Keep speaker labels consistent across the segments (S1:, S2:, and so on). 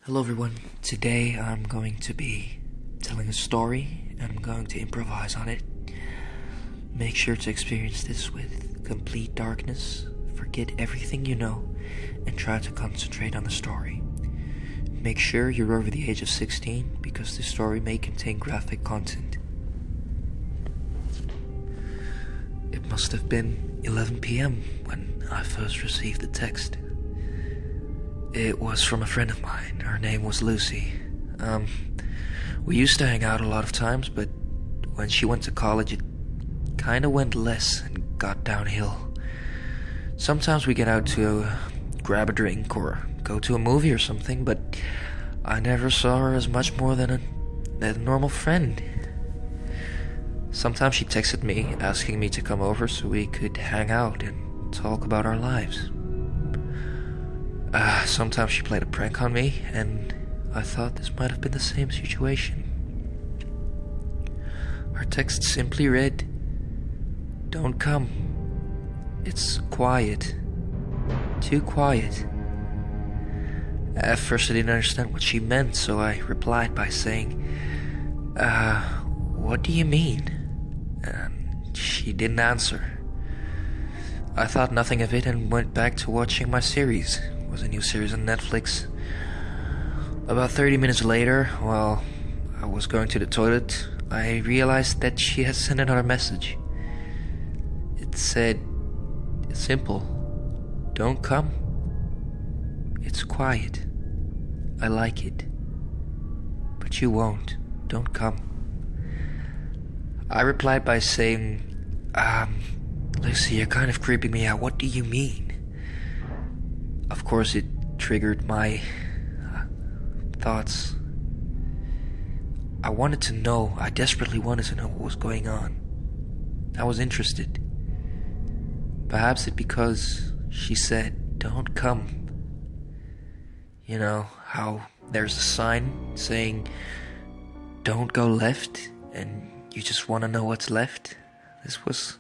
S1: Hello everyone, today I'm going to be telling a story and I'm going to improvise on it. Make sure to experience this with complete darkness, forget everything you know, and try to concentrate on the story. Make sure you're over the age of 16 because this story may contain graphic content. It must have been 11 p.m. when I first received the text. It was from a friend of mine. Her name was Lucy. We used to hang out a lot of times, but when she went to college, it kinda went less and got downhill. Sometimes we get out to grab a drink or go to a movie or something, but I never saw her as much more than a normal friend. Sometimes she texted me asking me to come over so we could hang out and talk about our lives. Sometimes she played a prank on me, and I thought this might have been the same situation. Her text simply read, "Don't come. It's quiet. Too quiet." At first I didn't understand what she meant, so I replied by saying, what do you mean?" And she didn't answer. I thought nothing of it and went back to watching my series. It was a new series on Netflix. About 30 minutes later, while I was going to the toilet, I realized that she had sent another message. It said, simple, "Don't come. It's quiet. I like it. But you won't. Don't come." I replied by saying, Lucy, you're kind of creeping me out. What do you mean?" Of course, it triggered my thoughts. I desperately wanted to know what was going on. I was interested. Perhaps it's because she said, "Don't come." You know, how there's a sign saying, "Don't go left," and you just want to know what's left? This was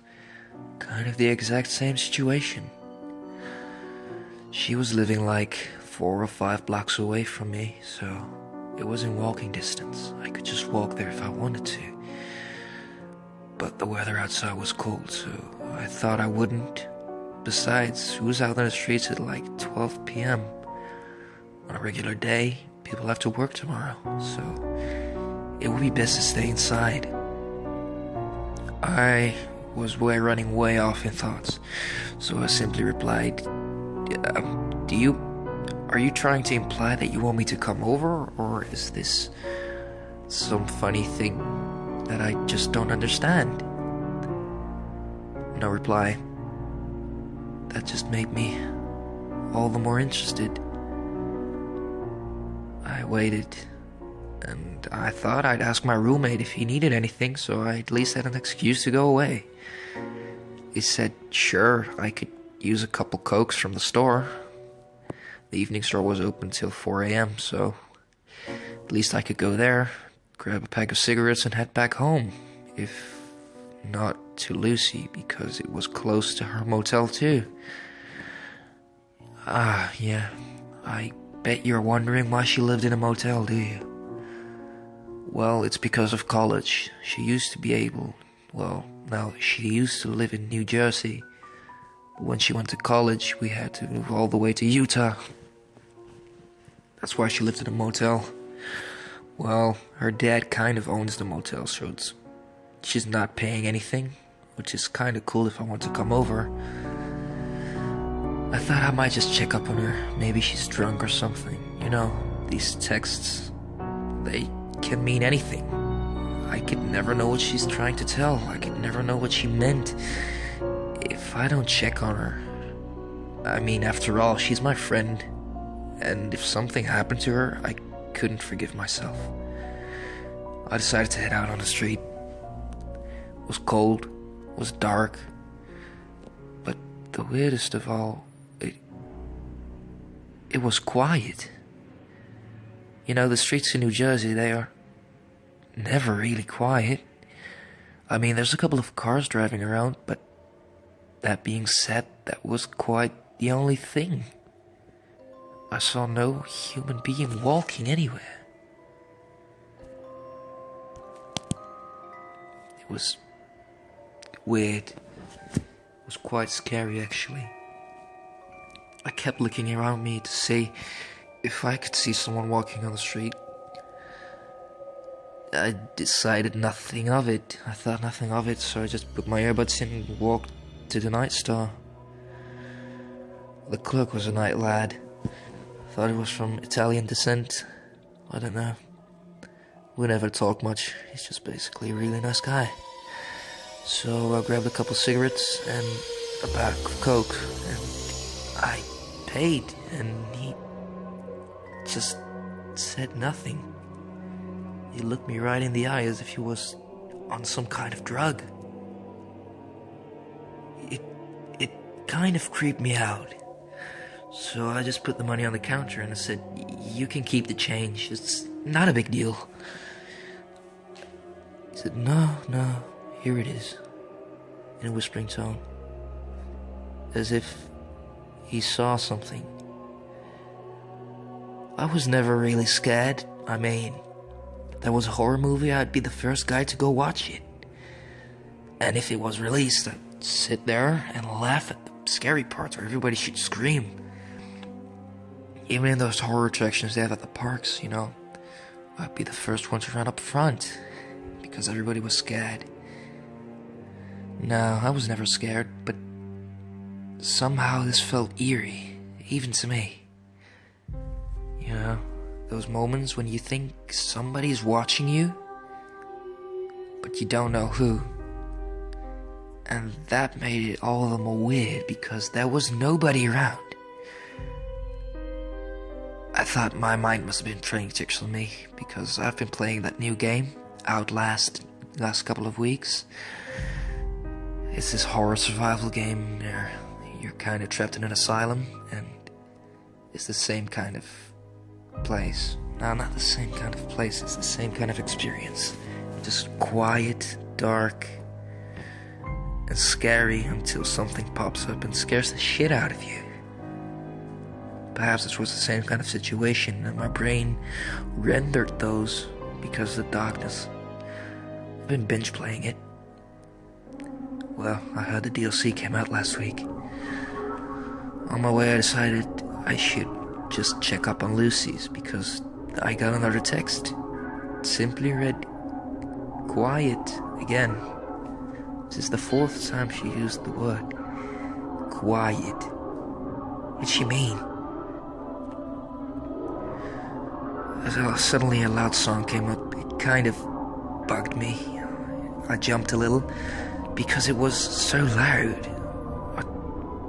S1: kind of the exact same situation. She was living like 4 or 5 blocks away from me, so it was in walking distance. I could just walk there if I wanted to. But the weather outside was cold, so I thought I wouldn't. Besides, who's out on the streets at like 12 p.m.? On a regular day, people have to work tomorrow, so it would be best to stay inside. I was running way off in thoughts, so I simply replied, are you trying to imply that you want me to come over, or is this some funny thing that I just don't understand?" No reply. That just made me all the more interested. I waited, and I thought I'd ask my roommate if he needed anything, so I at least had an excuse to go away. He said, sure, I could use a couple Cokes from the store. The evening store was open till 4 a.m., so at least I could go there, grab a pack of cigarettes and head back home. If not to Lucy, because it was close to her motel too. Yeah, I bet you're wondering why she lived in a motel, do you? Well, it's because of college. She used to live in New Jersey. When she went to college, we had to move all the way to Utah. That's why she lived in a motel. Well, her dad kind of owns the motel, so she's not paying anything, which is kind of cool if I want to come over. I thought I might just check up on her. Maybe she's drunk or something. You know, these texts, they can mean anything. I could never know what she's trying to tell. I could never know what she meant if I don't check on her. I mean, after all, she's my friend, and if something happened to her, I couldn't forgive myself. I decided to head out on the street. It was cold, it was dark, but the weirdest of all, it was quiet. You know, the streets in New Jersey, they are never really quiet. I mean, there's a couple of cars driving around, but that being said, that was quite the only thing. I saw no human being walking anywhere. It was weird. It was quite scary, actually. I kept looking around me to see if I could see someone walking on the street. I decided nothing of it. I thought nothing of it, so I just put my earbuds in and walked to the night store. The clerk was a night lad. Thought he was from Italian descent. I don't know. We never talk much. He's just basically a really nice guy. So I grabbed a couple cigarettes and a bag of Coke, and I paid, and he just said nothing. He looked me right in the eye as if he was on some kind of drug. It kind of creeped me out. So I just put the money on the counter and I said, "You can keep the change. It's not a big deal." He said, No, here it is," in a whispering tone, as if he saw something. I was never really scared. I mean, if there was a horror movie, I'd be the first guy to go watch it. And if it was released, I'd sit there and laugh at the scary parts where everybody should scream. Even in those horror attractions they have at the parks, you know, I'd be the first one to run up front because everybody was scared. No, I was never scared, but somehow this felt eerie, even to me. You know, those moments when you think somebody's watching you, but you don't know who. And that made it all the more weird because there was nobody around. I thought my mind must have been playing tricks on me because I've been playing that new game, Outlast, the last couple of weeks. It's this horror survival game where you're kind of trapped in an asylum, and it's the same kind of place. No, not the same kind of place, it's the same kind of experience. Just quiet, dark, and scary until something pops up and scares the shit out of you. Perhaps this was the same kind of situation, and my brain rendered those because of the darkness. I've been binge playing it. Well, I heard the DLC came out last week. On my way, I decided I should just check up on Lucy's because I got another text. It simply read, "Quiet," again. This is the 4th time she used the word quiet. What did she mean? Suddenly a loud song came up. It kind of bugged me. I jumped a little because it was so loud. I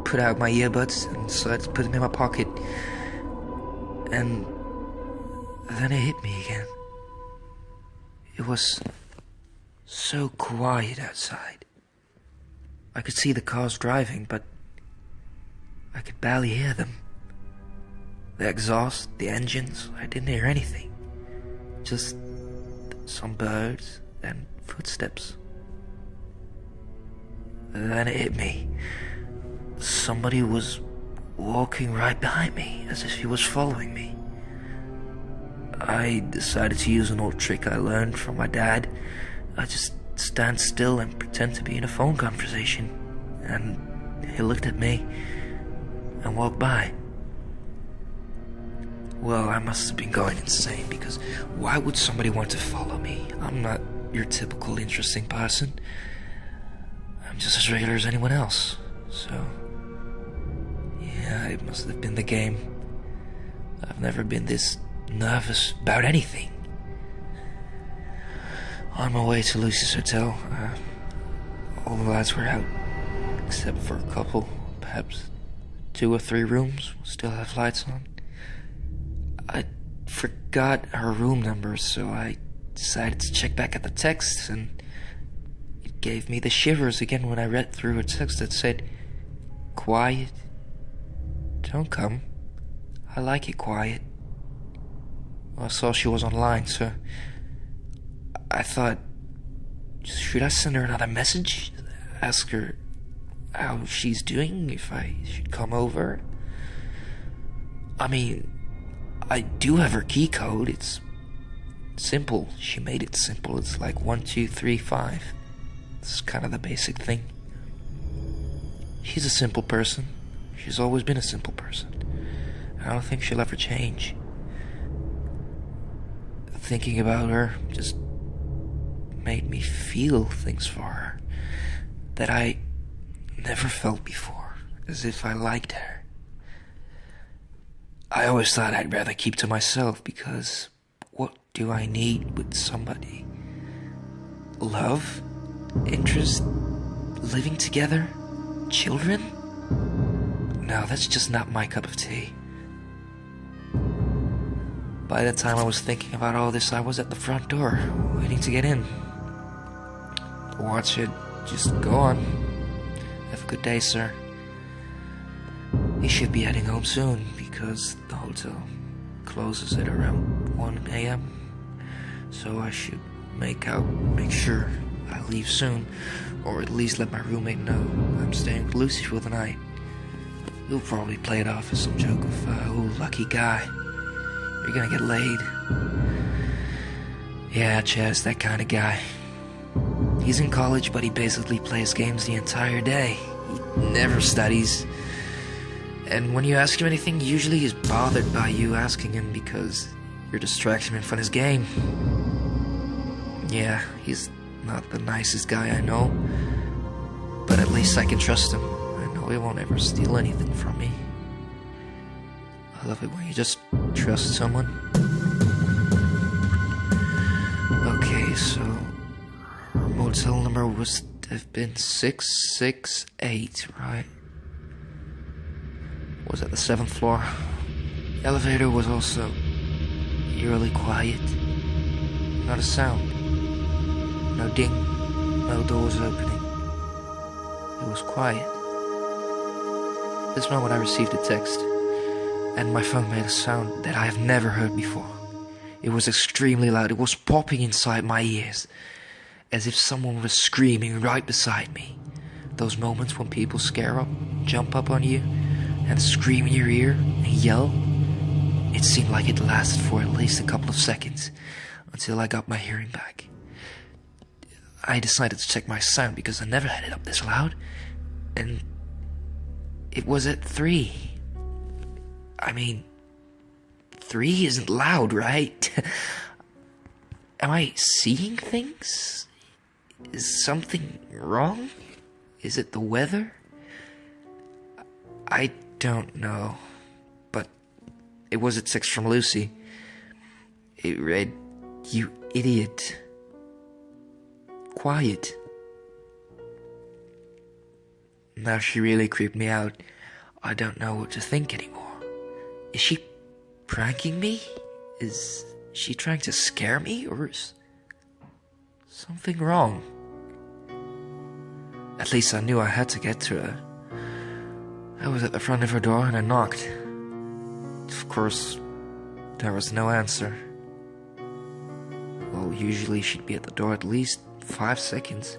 S1: put out my earbuds and decided to put them in my pocket. And then it hit me again. It was so quiet outside. I could see the cars driving, but I could barely hear them. The exhaust, the engines, I didn't hear anything. Just some birds and footsteps. Then it hit me. Somebody was walking right behind me, as if he was following me. I decided to use an old trick I learned from my dad. I just stand still and pretend to be in a phone conversation. And he looked at me and walked by. Well, I must have been going insane, because why would somebody want to follow me? I'm not your typical interesting person. I'm just as regular as anyone else. So, yeah, it must have been the game. I've never been this nervous about anything. On my way to Lucy's hotel, all the lights were out, except for a couple, perhaps 2 or 3 rooms still have lights on. I forgot her room number, so I decided to check back at the text, and it gave me the shivers again when I read through a text that said, "Quiet. Don't come. I like it quiet." Well, I saw she was online, so I thought, should I send her another message? Ask her how she's doing, if I should come over? I mean, I do have her key code. It's simple. She made it simple. It's like 1, 2, 3, 5. It's kind of the basic thing. She's a simple person. She's always been a simple person. I don't think she'll ever change. Thinking about her just made me feel things for her that I never felt before, as if I liked her. I always thought I'd rather keep to myself, because what do I need with somebody? Love? Interest? Living together? Children? No, that's just not my cup of tea. By the time I was thinking about all this, I was at the front door, waiting to get in. The watch had just gone. Have a good day, sir. He should be heading home soon, because the hotel closes at around 1 a.m. So I should make sure I leave soon, or at least let my roommate know I'm staying with Lucy for the night. He'll probably play it off as some joke of, oh, lucky guy, you're gonna get laid. Yeah, Chaz, that kind of guy. He's in college, but he basically plays games the entire day. He never studies. And when you ask him anything, usually he's bothered by you asking him because you're distracting him from his game. Yeah, he's not the nicest guy I know, but at least I can trust him. I know he won't ever steal anything from me. I love it when you just trust someone. Okay, so her motel number was to have been 668, right? Was at the 7th floor. The elevator was also eerily quiet. Not a sound. No ding. No doors opening. It was quiet. This moment I received a text, and my phone made a sound that I have never heard before. It was extremely loud. It was popping inside my ears, as if someone was screaming right beside me. Those moments when people jump up on you, and scream in your ear and yell. It seemed like it lasted for at least a couple of seconds, until I got my hearing back. I decided to check my sound because I never had it up this loud, and it was at 3. I mean, 3 isn't loud, right? Am I seeing things? Is something wrong? Is it the weather? I don't know, but it was a text from Lucy. It read, "You idiot. Quiet." Now she really creeped me out. I don't know what to think anymore. Is she pranking me? Is she trying to scare me, or is something wrong? At least I knew I had to get to her. I was at the front of her door and I knocked. Of course, there was no answer. Well, usually she'd be at the door at least 5 seconds.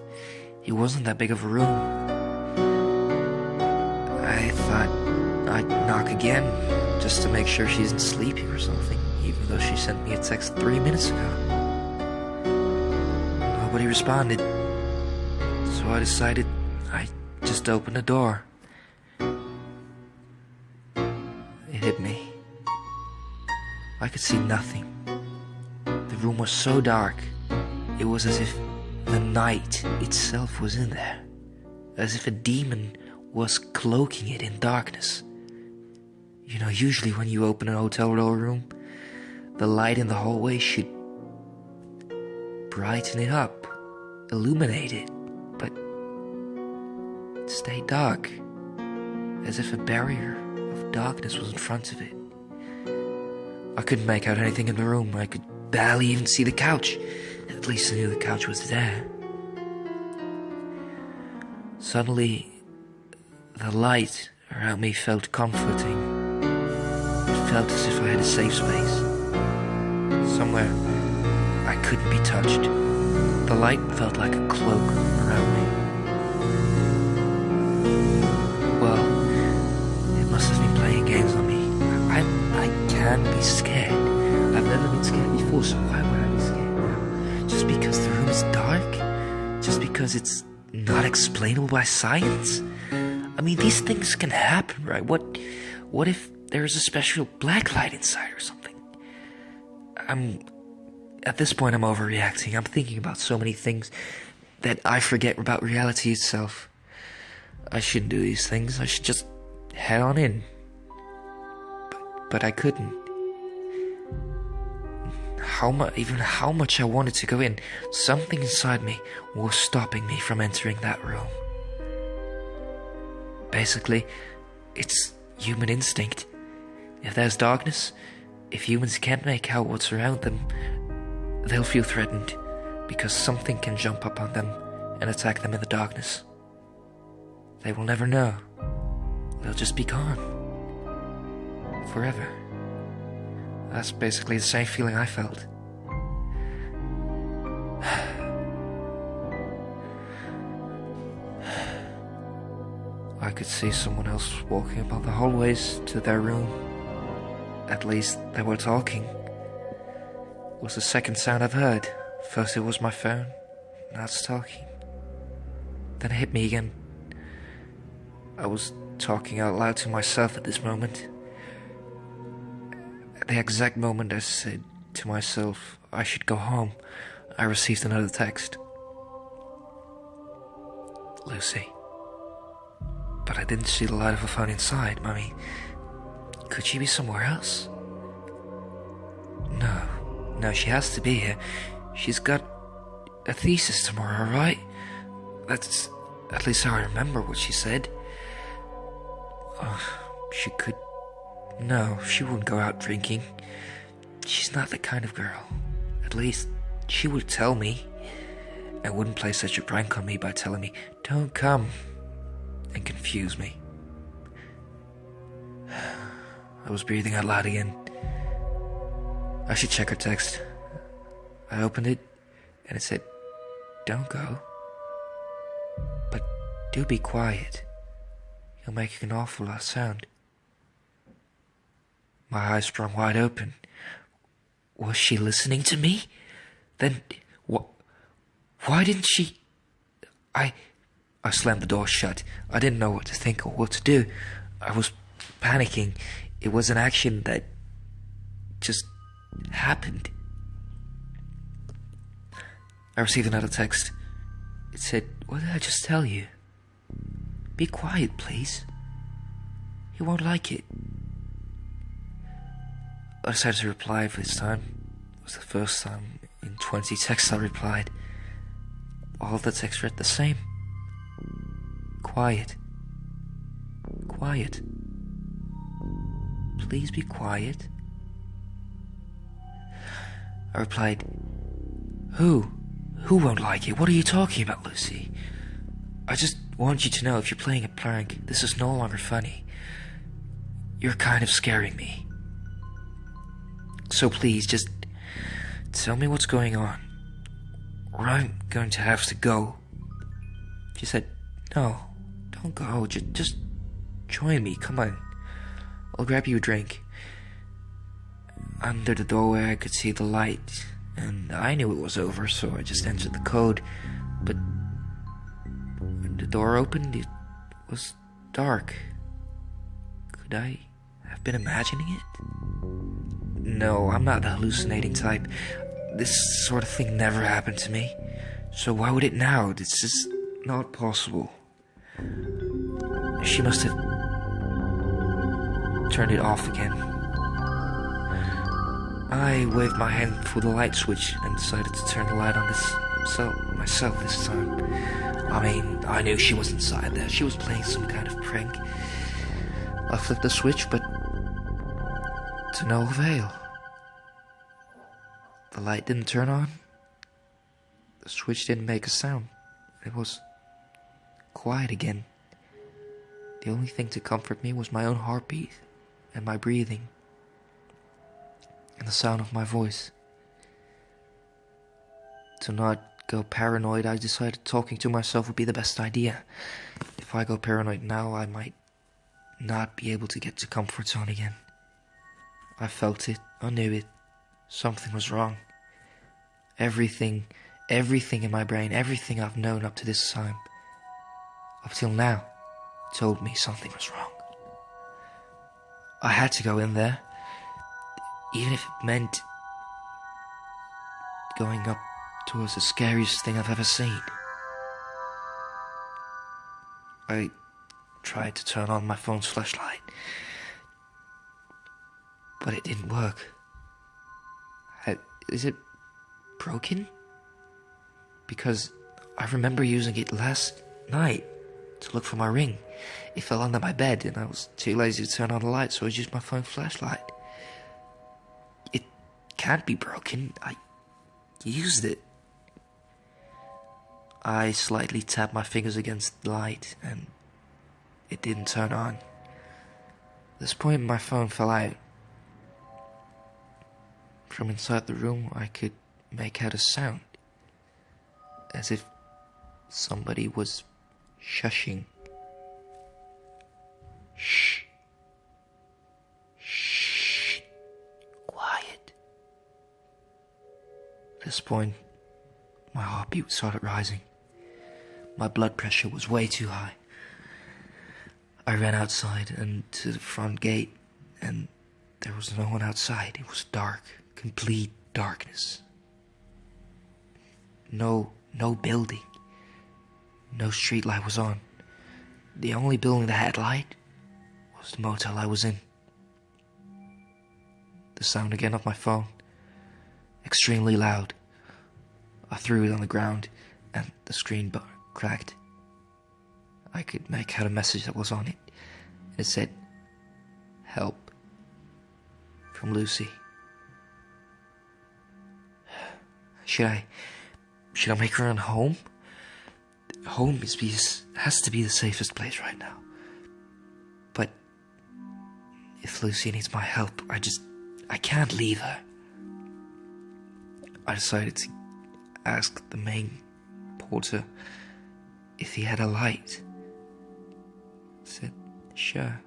S1: It wasn't that big of a room. I thought I'd knock again, just to make sure she isn't sleeping or something, even though she sent me a text 3 minutes ago. Nobody responded, so I decided I'd just open the door. It hit me. I could see nothing. The room was so dark, it was as if the night itself was in there, as if a demon was cloaking it in darkness. You know, usually when you open an hotel room, the light in the hallway should brighten it up, illuminate it, but it stayed dark, as if a barrier of darkness was in front of it. I couldn't make out anything in the room. I could barely even see the couch. At least I knew the couch was there. Suddenly, the light around me felt comforting. It felt as if I had a safe space. Somewhere I couldn't be touched. The light felt like a cloak around me. Well, it must have been playing games on me. I can be scared. I've never been scared before, so why would I be scared now? Just because the room is dark? Just because it's not explainable by science? I mean, these things can happen, right? What if there's a special black light inside or something? At this point, I'm overreacting. I'm thinking about so many things that I forget about reality itself. I shouldn't do these things. I should just head on in. But I couldn't. How much I wanted to go in, something inside me was stopping me from entering that room. Basically, it's human instinct. If there's darkness, if humans can't make out what's around them, they'll feel threatened because something can jump up on them and attack them in the darkness. They will never know. They'll just be gone. Forever. That's basically the same feeling I felt. I could see someone else walking about the hallways to their room. At least they were talking. It was the second sound I've heard. First it was my phone, now it's talking. Then it hit me again. I was talking out loud to myself at this moment. At the exact moment I said to myself I should go home, I received another text. Lucy. But I didn't see the light of a phone inside. I mean, could she be somewhere else? No, she has to be here. She's got a thesis tomorrow, right? That's at least how I remember what she said. She could... No, she wouldn't go out drinking. She's not the kind of girl. At least, she would tell me. And wouldn't play such a prank on me by telling me, don't come, and confuse me. I was breathing out loud again. I should check her text. I opened it, and it said, don't go. But do be quiet. You'll make an awful lot of sound. My eyes sprung wide open. Was she listening to me? Then, why didn't she... I slammed the door shut. I didn't know what to think or what to do. I was panicking. It was an action that just happened. I received another text. It said, what did I just tell you? Be quiet, please. You won't like it. I decided to reply for this time. It was the first time in 20 texts I replied. All the texts read the same. Quiet. Quiet. Please be quiet. I replied, Who won't like it? What are you talking about, Lucy? I just want you to know if you're playing a prank, this is no longer funny. You're kind of scaring me. So please, just tell me what's going on, or I'm going to have to go. She said, no, don't go, just join me, come on. I'll grab you a drink. Under the doorway I could see the light, and I knew it was over, so I just entered the code. But when the door opened, it was dark. Could I have been imagining it? No, I'm not the hallucinating type. This sort of thing never happened to me. So why would it now? It's just not possible. She must have turned it off again. I waved my hand for the light switch and decided to turn the light on myself this time. I mean, I knew she was inside there. She was playing some kind of prank. I flipped the switch, but to no avail. The light didn't turn on. The switch didn't make a sound. It was quiet again. The only thing to comfort me was my own heartbeat and my breathing and the sound of my voice. To not go paranoid, I decided talking to myself would be the best idea. If I go paranoid now, I might not be able to get to comfort zone again. I felt it. I knew it. Something was wrong. Everything in my brain, everything I've known up to this time, up till now, told me something was wrong. I had to go in there, even if it meant going up towards the scariest thing I've ever seen. I tried to turn on my phone's flashlight, but it didn't work. Is it broken? Because I remember using it last night to look for my ring. It fell under my bed and I was too lazy to turn on the light, so I used my phone flashlight. It can't be broken. I used it. I slightly tapped my fingers against the light and it didn't turn on. At this point, my phone fell out. From inside the room, I could make out a sound, as if somebody was shushing. Shh. Shh. Quiet. At this point, my heartbeat started rising. My blood pressure was way too high. I ran outside and to the front gate, and there was no one outside. It was dark, complete darkness. No building. No street light was on. The only building that had light was the motel I was in. The sound again of my phone, extremely loud. I threw it on the ground and the screen bar cracked. I could make out a message that was on it. It said, "Help. From Lucy." Should I make her run home? Home has to be the safest place right now. But if Lucy needs my help, I can't leave her. I decided to ask the main porter if he had a light. I said, "Sure.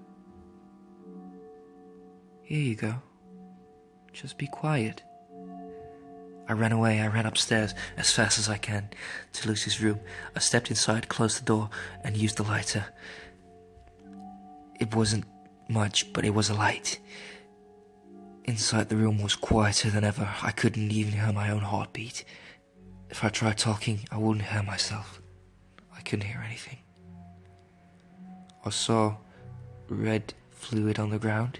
S1: Here you go. Just be quiet." I ran away. I ran upstairs as fast as I can to Lucy's room. I stepped inside, closed the door, and used the lighter. It wasn't much, but it was a light. Inside the room was quieter than ever. I couldn't even hear my own heartbeat. If I tried talking, I wouldn't hear myself. I couldn't hear anything. I saw red fluid on the ground.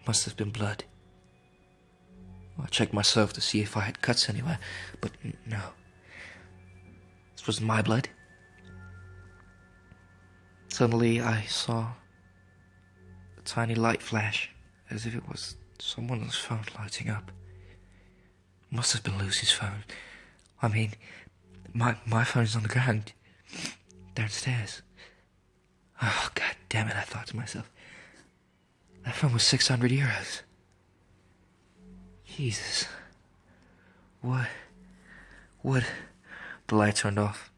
S1: Must have been blood. I checked myself to see if I had cuts anywhere, but no. This wasn't my blood. Suddenly I saw a tiny light flash, as if it was someone's phone lighting up. Must have been Lucy's phone. I mean, my phone's on the ground, downstairs. Oh, god damn it, I thought to myself. That phone was €600. Jesus. What? The light turned off.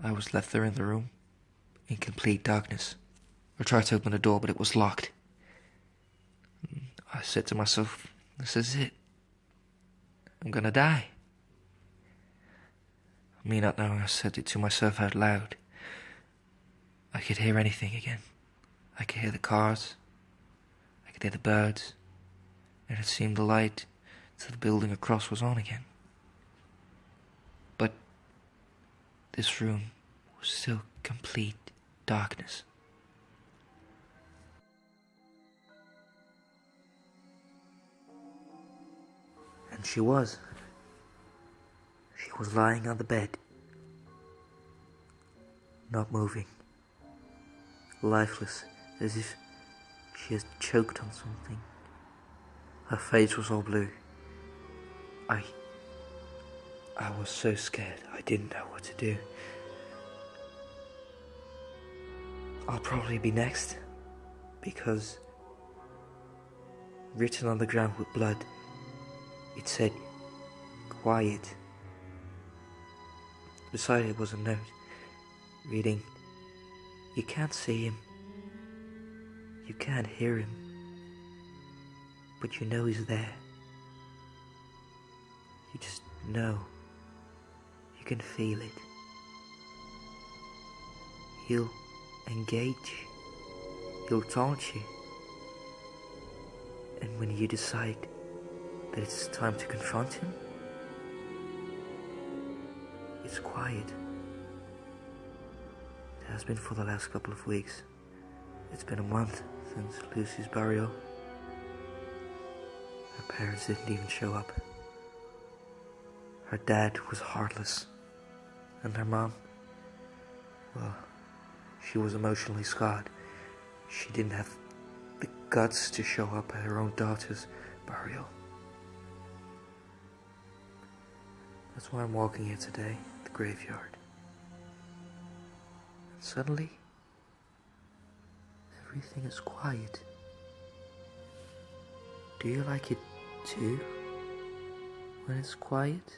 S1: I was left there in the room, in complete darkness. I tried to open the door, but it was locked. I said to myself, this is it. I'm gonna die. Me not knowing, I said it to myself out loud. I could hear anything again. I could hear the cars. I could hear the birds. And it seemed the light to the building across was on again. But this room was still complete darkness. And she was. She was lying on the bed, not moving, lifeless, as if she had choked on something. Her face was all blue. I was so scared, I didn't know what to do. I'll probably be next, because written on the ground with blood, it said, "Quiet." Beside it was a note, reading, "You can't see him. You can't hear him. but you know he's there. You just know. You can feel it. He'll engage. He'll taunt you. And when you decide that it's time to confront him, it's quiet. It has been for the last couple of weeks. It's been a month since Lucy's burial. Her parents didn't even show up. Her dad was heartless. And her mom, well, she was emotionally scarred. She didn't have the guts to show up at her own daughter's burial. That's why I'm walking here today, the graveyard. And suddenly, everything is quiet. Do you like it too, when it's quiet?